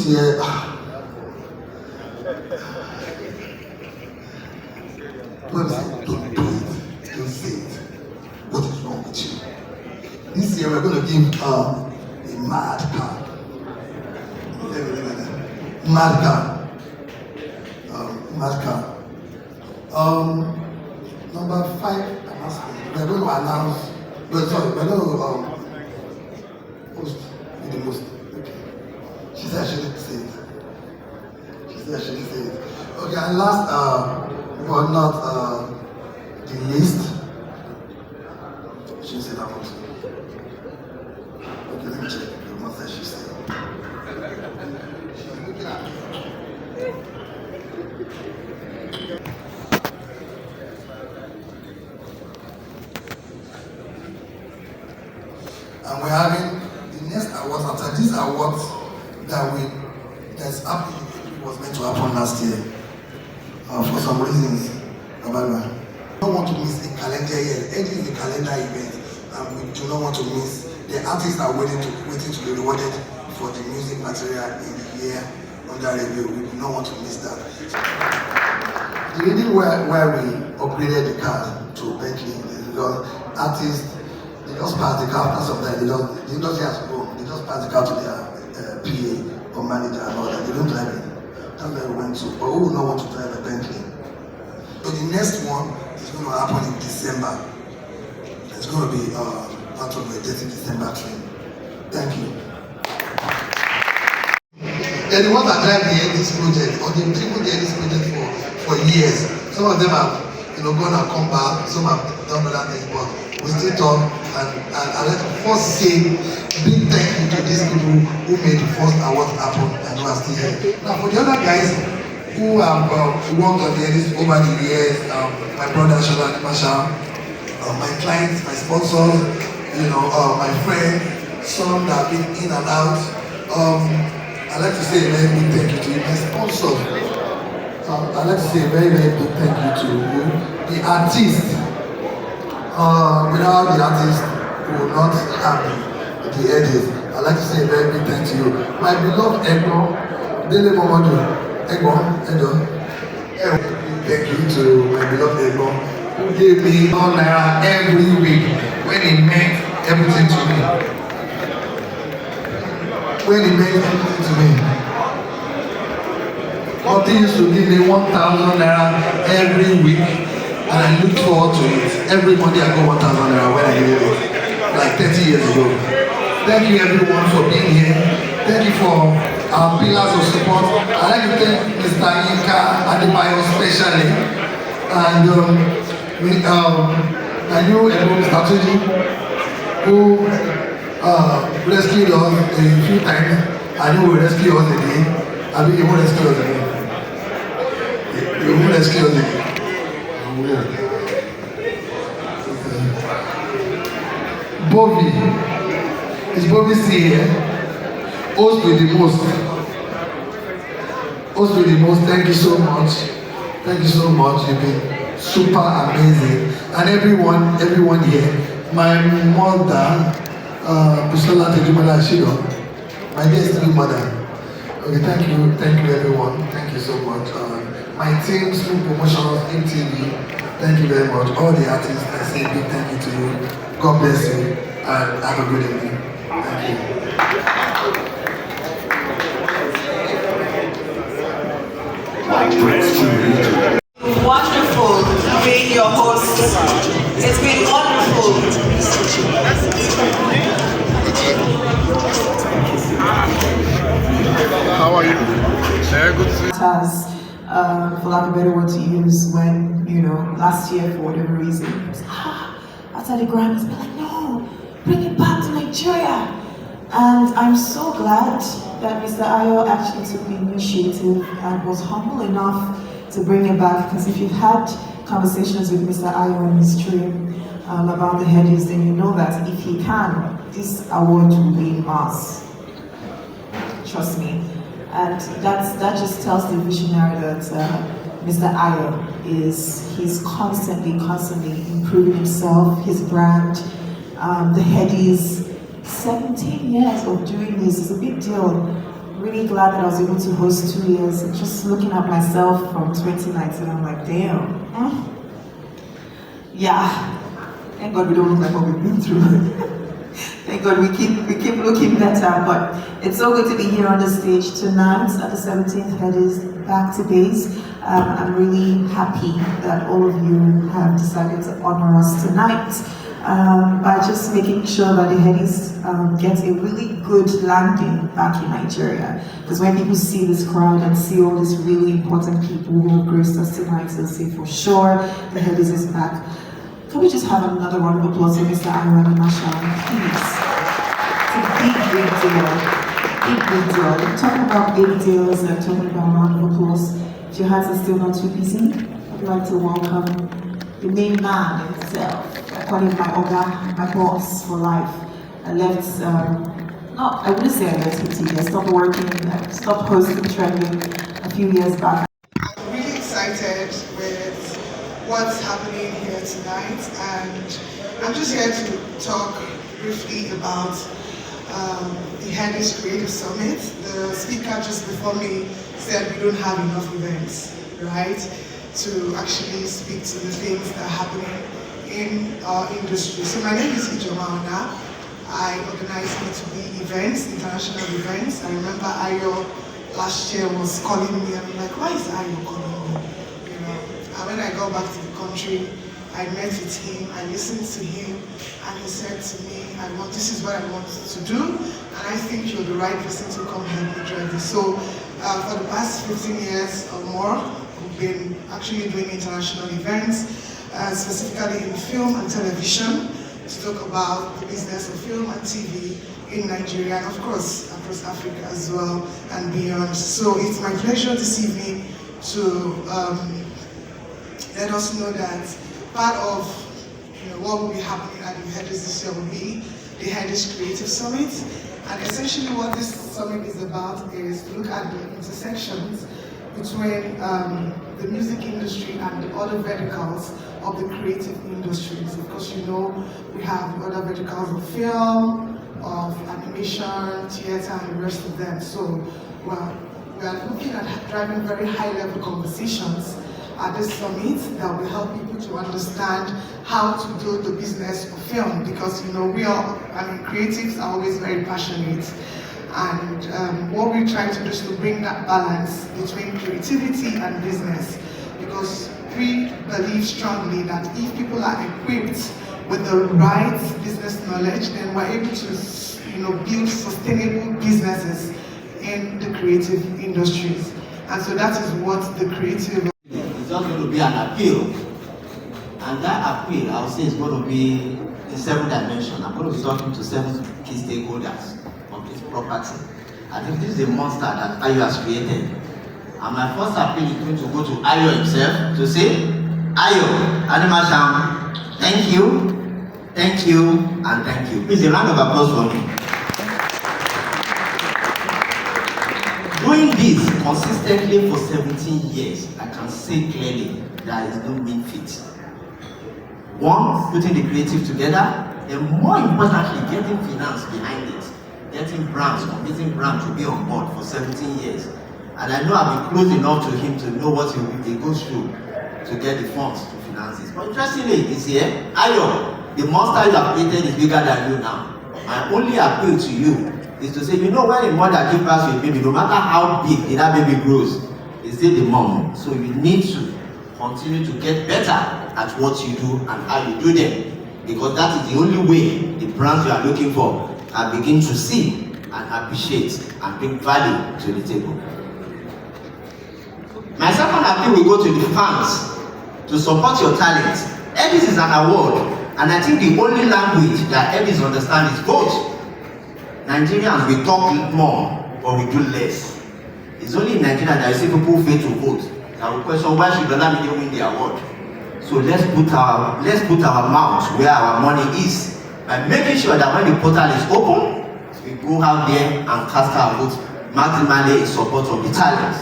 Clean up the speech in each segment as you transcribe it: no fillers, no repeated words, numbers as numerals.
this year, don't do it, don't say it. What is wrong with you? This year we're going to give a mad car. Mad car. Mad car. Number 5 announcement. We're going to announce. We're going to host the most. Okay. She said I shouldn't say it. Okay, and last but not the least. She said that also. Okay, let me check. What did she say? She's looking at me. And we're having the next awards after these awards that's happening. It was meant to happen last year. For some reasons, I don't want to miss a calendar year. Headies is a calendar event, and we do not want to miss. The artists are waiting to be rewarded for the music material in the year under review. We do not want to miss that. The reason why we upgraded the car to Bentley is because artists, they just pass the car after some time. The industry has grown. They just pass the car to their PA or manager and all that. They don't drive it. That's where we went to. But we will not want to drive a Bentley. So the next one is going to happen in December. It's going to be part of the 30 December train. Thank you. And the ones that drive the Headies project, or they've driven the Headies project for years. Some of them have gone and come back, some have done other things, but we still talk, and I'd like to first say big thank you to these people who made the first award happen and who are still here. Now for the other guys who have worked on the Headies over the years, my brother Animashaun, my clients, my sponsors, my friends, some that have been in and out. I'd like to say a very big thank you to my sponsor. I'd like to say a very, very big thank you to you, the artist. Without the artist, we would not have the Headies. I'd like to say a very big thank you to you. My beloved Ego, Dele Momodu, Ego. Thank you to my beloved Ego, who gave me £1 every week when he meant everything to me. Nothing used to give me £1,000 every week, and I look forward to it. Every Monday I go £1,000 when I needed it, like 30 years ago. Thank you everyone for being here. Thank you for our pillars of support. I'd like to thank Mr. Yinka Adebayo especially, and I knew Mr. Tuji, who rescued us a few times. I know he will rescue us again. I mean, he won't rescue us again. He won't rescue us again. Bobby. Is Bobby still here? Host with the most. Thank you so much. You've been super amazing. And everyone here. My mother, Bisola Tejumala Shido, my dear mother. Okay, thank you everyone. Thank you so much. My team, Smooth Promotions, MTV, thank you very much. All the artists, I say a big thank you to you. God bless you and have a good evening. Thank you. Wonderful being your host. It's been wonderful. How are you? Very good to see you. For lack of a better word to use, when, last year for whatever reason, it was, after the Grammys, we're like, no, bring it back to Nigeria. And I'm so glad that Mr. Ayo actually took the initiative and was humble enough to bring it back, because if you've had conversations with Mr. Ayo on his stream about the Headies, then you know that if he can, this award will be in mass. Trust me. And that just tells the visionary that Mr. Ayo he's constantly improving himself, his brand, the Headies. 17 years of doing this is a big deal. really glad that I was able to host 2 years. Just looking at myself from 2019, I'm like, damn. Yeah. Thank God we don't look like what we've been through. Thank God we keep looking better. But it's so good to be here on the stage tonight at the 17th Headies Back to Base. I'm really happy that all of you have decided to honor us tonight by just making sure that the Headies get a really good landing back in Nigeria. Because when people see this crowd and see all these really important people who have graced us tonight, they'll say for sure the Headies is back. Can we just have another round of applause for Mr. Animashaun, please? It's a big deal. Big deal. We're talking about big deals and talking about a round of applause. If your hands are still not too busy, I'd like to welcome the main man himself. I call him my Oga, my boss for life. I left, I wouldn't say I left HT, I stopped working, I stopped hosting trending a few years back. I'm really excited with what's happening here tonight, and I'm just here to talk briefly about the Headies Creative Summit. The speaker just before me said we don't have enough events, right, to actually speak to the things that are happening in our industry. So my name is Ijoma. I organize B2B events, international events. I remember Ayo last year was calling me, and I'm like, why is Ayo calling me? You know. And when I got back to the country, I met with him, I listened to him, and he said to me, this is what I want to do, and I think you're the right person to come help me drive this. So for the past 15 years or more, we've been actually doing international events, specifically in film and television, to talk about the business of film and TV in Nigeria, and of course across Africa as well and beyond. So it's my pleasure this evening to let us know that part of what will be happening at the Headies this year will be the Headies Creative Summit. And essentially what this summit is about is to look at the intersections between the music industry and the other verticals of the creative industries. Of course, we have the other verticals of film, of animation, theater, and the rest of them. So we are looking at driving very high-level conversations at this summit that will help people to understand how to do the business of film, because creatives are always very passionate, and what we're trying to do is to bring that balance between creativity and business, because we believe strongly that if people are equipped with the right business knowledge, then we're able to build sustainable businesses in the creative industries. And so that is what the creative It's just going to be an appeal, and that appeal, I would say, is going to be in 7 dimensions. I'm going to be talking to 7 key stakeholders of this property. I think this is a monster that Ayo has created, and my first appeal is going to go to Ayo himself to say, Ayo, Animashaun, thank you, and thank you. Please, a round of applause for me. Doing this consistently for 17 years, I can say clearly there is no mean feat. One, putting the creative together, and more importantly, getting finance behind it, getting brands, convincing brands to be on board for 17 years. And I know I've been close enough to him to know what he goes through to get the funds to finance this. But interestingly, he's here. Ayo, the monster you have created is bigger than you now. My only appeal to you is to say, when a mother gives birth to a baby, no matter how big that baby grows, it's still the mom. So you need to continue to get better at what you do and how you do them, because that is the only way the brands you are looking for can begin to see and appreciate and bring value to the table. My second appeal will go to the fans to support your talent. Headies is an award, and I think the only language that Headies understand is vote. Nigerians, we talk more, but we do less. It's only in Nigeria that you see people fail to vote. I will question, why should Olamide win the award? So let's put our mouth where our money is, by making sure that when the portal is open, we go out there and cast our vote maximally in support of the talent.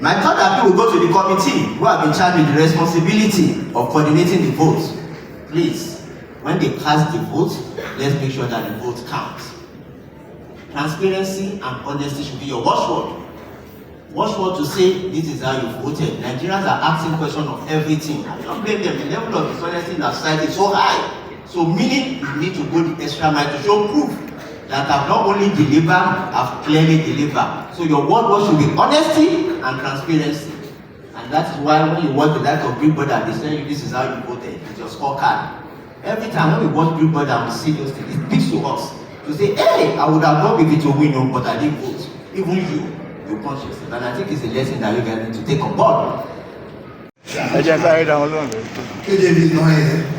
My third appeal will go to the committee who have been charged with the responsibility of coordinating the votes. Please, when they cast the vote, let's make sure that the vote counts. Transparency and honesty should be your watchword. Watchword to say this is how you voted. Nigerians are asking questions of everything. I don't blame them. The level of dishonesty in our society is so high. So meaning you need to go the extra mile to show proof that I've not only delivered, I've clearly delivered. So your word should be honesty and transparency. And that is why when you watch the life of Big Brother, they tell you this is how you voted. It's your scorecard. Every time when we watch Big Brother and we see those things, it speaks to us. To say, hey, I would have not given it to win, but I didn't vote. Even you punch yourself. And I think it's a lesson that you guys need to take on board. I just carried down alone. KJB is not here.